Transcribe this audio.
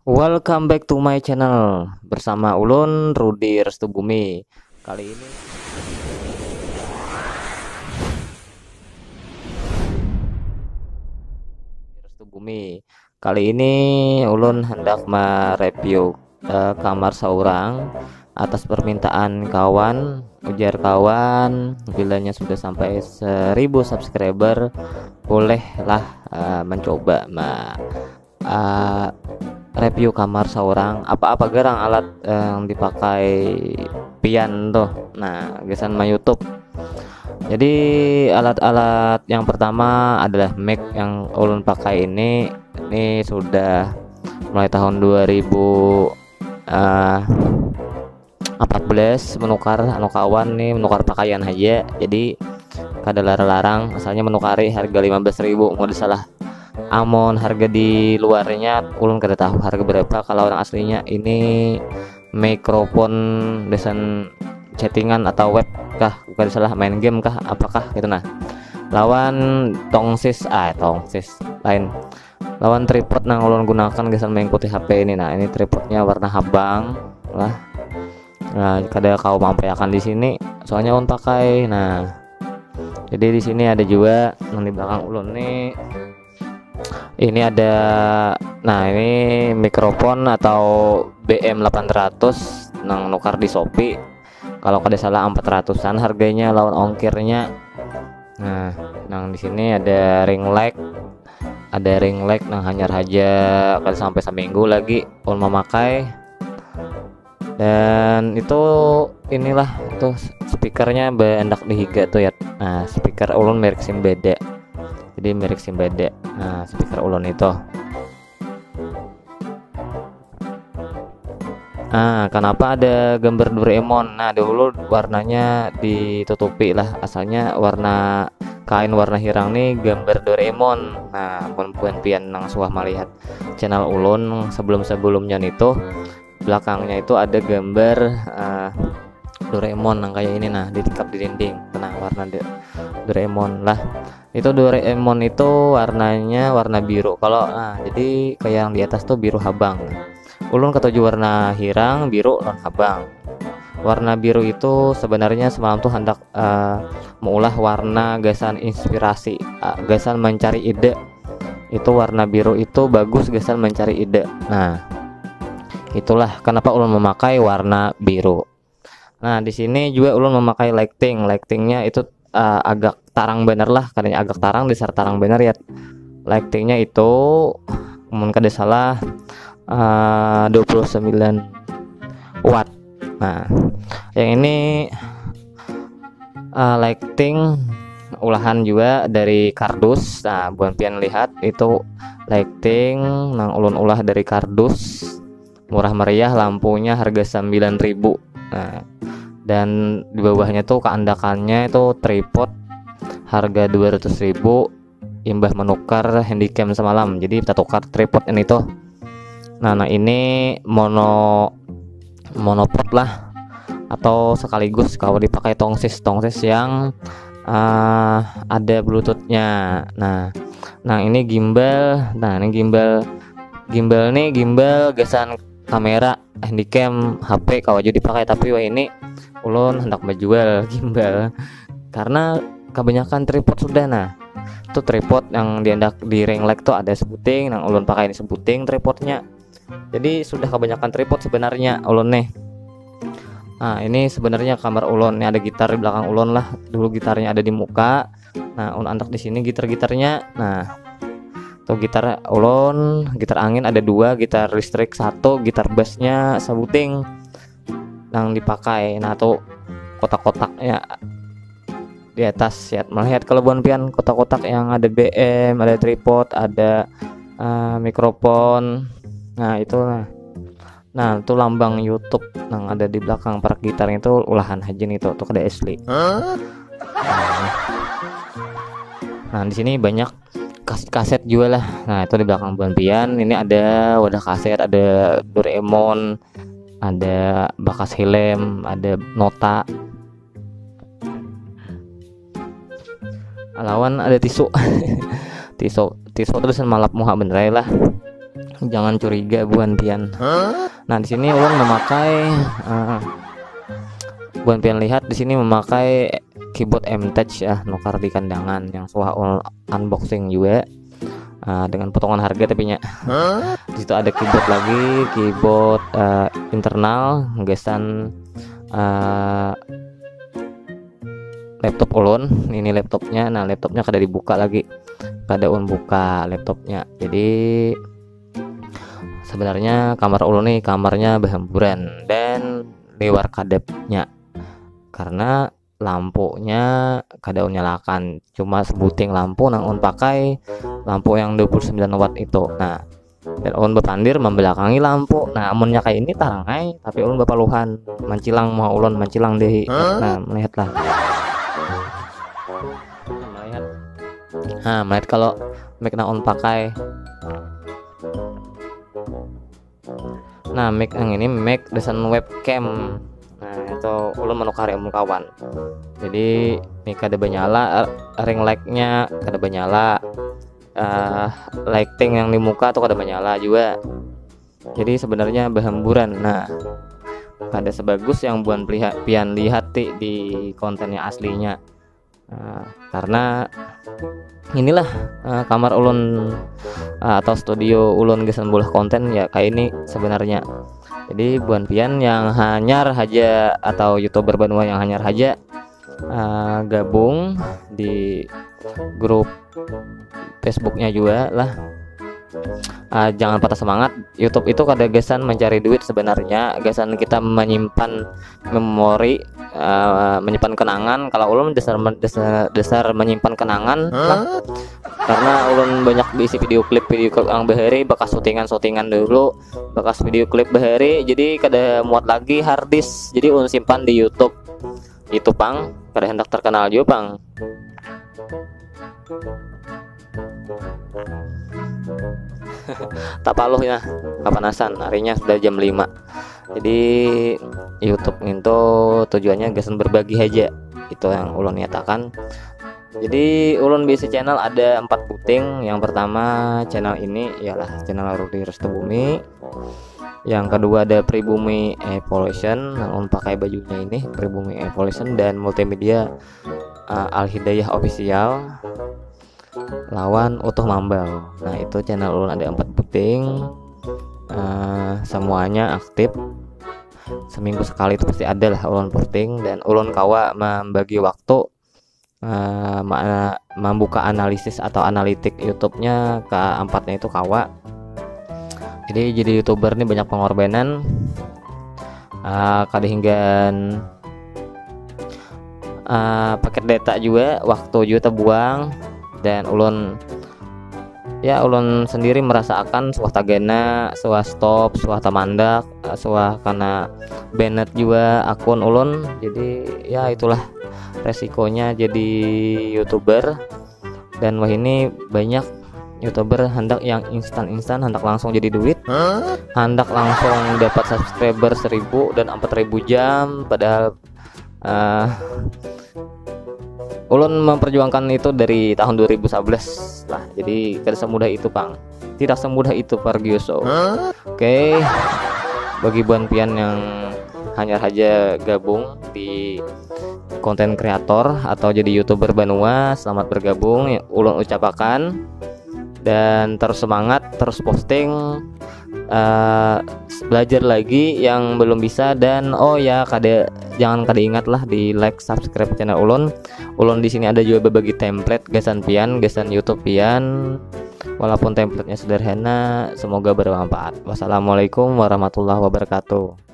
Welcome back to my channel bersama Ulun Rudi Restu Bumi. Kali ini Restu Bumi. Kali ini Ulun hendak mereview kamar seorang atas permintaan kawan. Ujar kawan, bilanya sudah sampai 1000 subscriber, bolehlah mencoba review kamar seorang apa-apa gerang alat yang dipakai pian tuh. Nah, gesan my YouTube. Jadi alat-alat yang pertama adalah mic yang ulun pakai ini sudah mulai tahun 2014 menukar anu kawan nih menukar pakaian aja. Jadi kada larang asalnya menukari harga 15.000 mau salah amon harga di luarnya ulun kada tahu harga berapa. Kalau orang aslinya ini mikrofon desain chattingan atau web kah, bukan salah main game kah apakah gitu. Nah, lawan tongsis lain lawan tripod yang ulun gunakan gesan mengikuti HP ini. Nah, ini tripodnya warna habang lah. Nah, kada kau mampayakan di sini soalnya ulun pakai. Nah, jadi di sini ada juga yang di belakang ulun nih. Ini ada, nah ini mikrofon atau BM800 nang nukar di Shopee. Kalau kada salah 400-an harganya lawan ongkirnya. Nah, nang di sini ada ring light, nang hanyar aja kada sampai seminggu lagi ulun memakai. Dan itu inilah tuh speakernya bendak dihiga tuh ya. Nah, speaker ulun merek Simbede. Jadi merek Simbede. Nah, speaker ulun itu. Kenapa ada gambar Doraemon? Nah, dulu warnanya ditutupi lah. Asalnya warna kain warna hirang nih gambar Doraemon. Nah, puan pian nang suah melihat channel ulun sebelum-sebelumnya itu belakangnya itu ada gambar Doraemon yang kayak ini. Nah, ditikap di dinding. Nah, warna Doraemon lah. Itu Doraemon itu warnanya warna biru. Kalau jadi kayak yang di atas tuh biru habang. Ulun ketujuh warna hirang, biru, non habang. Warna biru itu sebenarnya semalam tuh hendak mengulah warna gasan inspirasi, gasan mencari ide. Itu warna biru itu bagus gasan mencari ide. Nah, itulah kenapa ulun memakai warna biru. Nah, di sini juga ulun memakai lightingnya itu agak tarang bener lah, karena agak tarang dasar tarang bener ya. Lightingnya itu mungkin kada salah 29 watt. Nah, yang ini lighting ulahan juga dari kardus. Nah, buat pian lihat itu lighting nang ulun ulah dari kardus, murah meriah, lampunya harga 9.000. Nah, dan di bawahnya tuh keandakannya itu tripod harga 200.000, imbah menukar handycam semalam. Jadi kita tukar tripod ini tuh. Nah, ini monopod lah, atau sekaligus kalau dipakai tongsis yang ada bluetoothnya. Nah ini gimbal. Nah, ini gimbal nih, gimbal gasan kamera handycam HP kalau jadi dipakai. Tapi wah ini ulun hendak menjual gimbal karena kebanyakan tripod sudah. Nah, itu tripod yang diendak di ring light tuh ada sebuting, yang ulun pakai ini sebuting tripodnya. Jadi sudah kebanyakan tripod sebenarnya ulun nih. Nah, ini sebenarnya kamar ulun. Ini ada gitar di belakang ulun lah. Dulu gitarnya ada di muka. Nah, ulun antak di sini gitar-gitarnya. Nah, tuh gitar ulun, gitar angin ada 2, gitar listrik 1, gitar bassnya sebuting yang dipakai. Nah, tuh kotak-kotaknya di atas ya. Melihat kalau buan pian kotak-kotak yang ada BM, ada tripod, ada mikrofon. Nah, itu nah itu lambang YouTube yang ada di belakang para gitar itu ulahan hajin itu tuh kada asli. Nah, di sini banyak kaset juga lah. Nah, itu di belakang buan pian ini ada wadah kaset, ada Doraemon, ada Bakas Helm, ada Nota. Lawan ada tisu. tisu tulisan malap muha benerai lah. jangan curiga buan pian. Nah, di sini ulun memakai buan pian lihat di sini memakai keyboard M-Touch ya, nukar di kandangan yang suah unboxing juga dengan potongan harga tapi nya. Di situ ada keyboard lagi, keyboard internal gesan laptop ulun. Ini laptopnya. Nah, laptopnya kada dibuka lagi, kada buka laptopnya. Jadi sebenarnya kamar ulun nih kamarnya berhamburan dan lewar kadepnya karena lampunya kada nyalakan, cuma sebuting lampu nang pakai lampu yang 29 watt itu. Nah, dan ulun berpandir membelakangi lampu. Nah, amunnya kayak ini tarangai tapi ulun bapaluhan mancilang mau ulun mancilang deh. Nah, melihatlah. Melihat kalau mic nang pakai. Nah, mic yang ini mic desain webcam. Nah, itu ulun menukar ilmu kawan. Jadi ini kada banyala ring light-nya kada banyala, lighting yang di muka tuh kada banyala juga. Jadi sebenarnya berhamburan. Nah, kada sebagus yang buan pian lihat di kontennya aslinya. Karena inilah kamar ulun atau studio ulun gesan bola konten ya kayak ini sebenarnya. Jadi buan pian yang hanyar haja atau youtuber Banua yang hanyar haja gabung di grup Facebooknya juga lah. Jangan patah semangat. YouTube itu kada gesan mencari duit sebenarnya, gesan kita menyimpan memori, menyimpan kenangan. Kalau ulun dasar menyimpan kenangan lah, karena ulun banyak diisi video klip yang bahari bekas syutingan dulu, bekas video klip bahari, jadi kada muat lagi hard disk, jadi ulun simpan di YouTube itu pang, kada hendak terkenal juga pang. Tak paluh ya, kapanasan harinya sudah jam 5. Jadi YouTube itu tujuannya gesan berbagi aja, itu yang ulun nyatakan. Jadi ulun bisi channel ada 4 puting. Yang pertama channel ini ialah channel Rudi Restubumi. Yang kedua ada Pribumi Evolution, yang ulun pakai bajunya ini Pribumi Evolution, dan multimedia Al Hidayah Official lawan Utuh Mambal. Nah, itu channel ulun ada 4 puting. Semuanya aktif, seminggu sekali itu pasti ada lah ulun posting, dan ulun kawa membagi waktu membuka analisis atau analitik YouTube-nya ke 4-nya itu kawa. Jadi YouTuber ini banyak pengorbanan, kadehinggan paket data juga, waktu juga terbuang, dan ulun sendiri merasakan suah tagana, suah stop, suah tamandak, suah karena banned juga akun ulun. Jadi ya itulah resikonya jadi YouTuber. Dan wah, ini banyak YouTuber hendak yang instan, hendak langsung jadi duit, hendak langsung dapat subscriber 1000 dan 4000 jam, padahal ulun memperjuangkan itu dari tahun 2011 lah. Jadi tidak semudah itu pang, tidak semudah itu Pargioso. Oke, bagi buan pian yang hanya saja gabung di konten kreator atau jadi YouTuber Banua, selamat bergabung ya, ulun ucapakan. Dan terus semangat, terus posting, belajar lagi yang belum bisa. Dan jangan ingat lah di like, subscribe channel ulun. Ulun di sini ada juga berbagi template gesan YouTube pian, walaupun templatenya sederhana. Semoga bermanfaat. Wassalamualaikum warahmatullahi wabarakatuh.